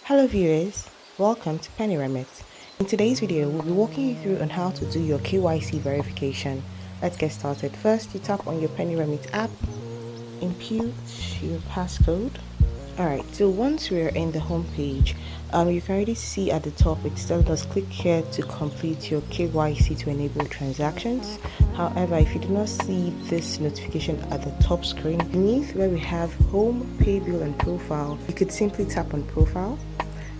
Hello viewers, welcome to Peniremit. In today's video, we'll be walking you through on how to do your KYC verification. Let's get started. First, you tap on your Peniremit app, input your passcode. Alright, so once we're in the home page, you can already see at the top it's telling us click here to complete your KYC to enable transactions. However, if you do not see this notification at the top screen, beneath where we have home, pay bill and profile, you could simply tap on profile.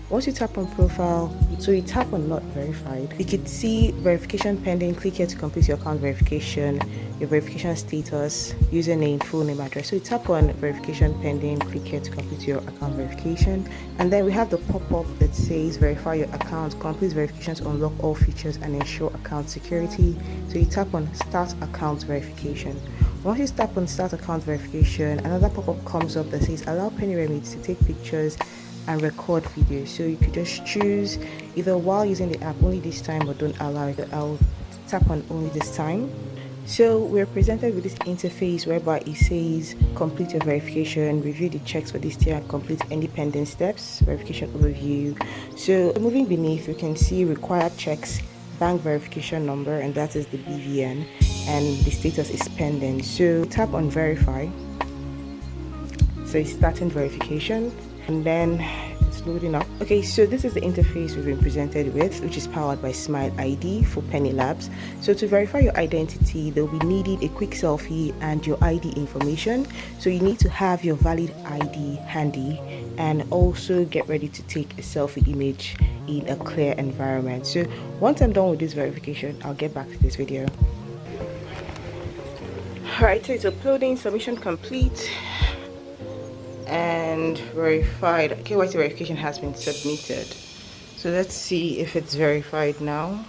Once you tap on profile, so you tap on not verified, you could see verification pending. Click here to complete your account verification, your verification status, username, full name, address. So you tap on verification pending, click here to complete your account verification, and then we have the pop-up that says verify your account, complete verifications, unlock all features and ensure account security. So you tap on start account verification. Once you tap on start account verification, another pop-up comes up that says allow Peniremit to take pictures and record videos. So you could just choose either while using the app only this time, or don't allow it. I'll tap on only this time. So we're presented with this interface whereby it says complete your verification, review the checks for this tier, and complete any pending steps, verification overview. So moving beneath, we can see required checks, bank verification number, and that is the BVN, and the status is pending. So tap on verify. So it's starting verification, and then it's loading up. Okay, so this is the interface we've been presented with, which is powered by Smile ID for Penny Labs. So to verify your identity, they'll be needing a quick selfie and your ID information. So you need to have your valid ID handy, and also get ready to take a selfie image in a clear environment. So once I'm done with this verification, I'll get back to this video. Alright, so it's uploading, submission complete and verified. KYC verification has been submitted. So let's see if it's verified now.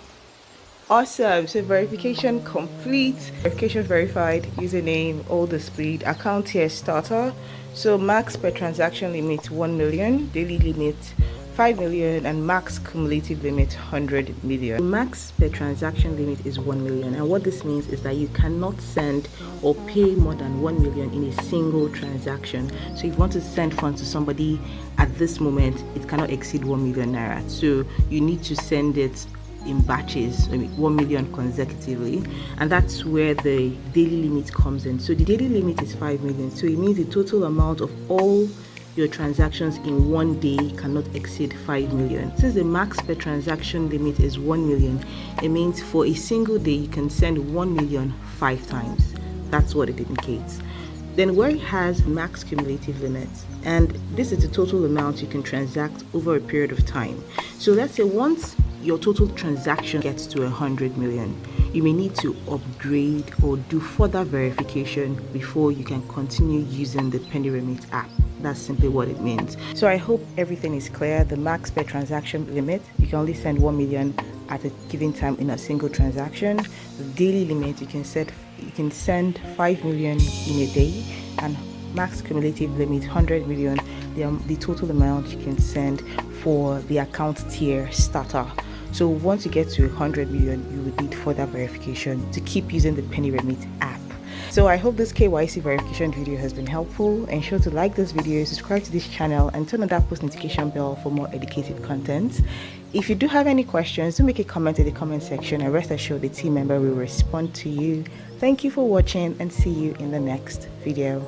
Awesome, so verification complete, verification verified, username all displayed, account here starter. So max per transaction limit 1 million, daily limit 5 million, and max cumulative limit 100 million. Max per transaction limit is 1 million, and what this means is that you cannot send or pay more than 1 million in a single transaction. So if you want to send funds to somebody at this moment, it cannot exceed 1 million naira. So you need to send it in batches, 1 million consecutively, and that's where the daily limit comes in. So the daily limit is 5 million, so it means the total amount of all your transactions in one day cannot exceed 5 million. Since the max per transaction limit is 1 million, it means for a single day you can send 1 million 5 times. That's what it indicates. Then where it has max cumulative limits, and this is the total amount you can transact over a period of time. So let's say once your total transaction gets to 100 million, you may need to upgrade or do further verification before you can continue using the Peniremit app. That's simply what it means. So I hope everything is clear. The max per transaction limit, you can only send 1 million at a given time in a single transaction. The daily limit, you can send 5 million in a day, and max cumulative limit 100 million, the total amount you can send for the account tier starter. So once you get to 100 million, you would need further verification to keep using the Peniremit app. So I hope this KYC verification video has been helpful. Ensure to like this video, subscribe to this channel, and turn on that post notification bell for more educated content. If you do have any questions, do make a comment in the comment section, and rest assured the team member will respond to you. Thank you for watching, and see you in the next video.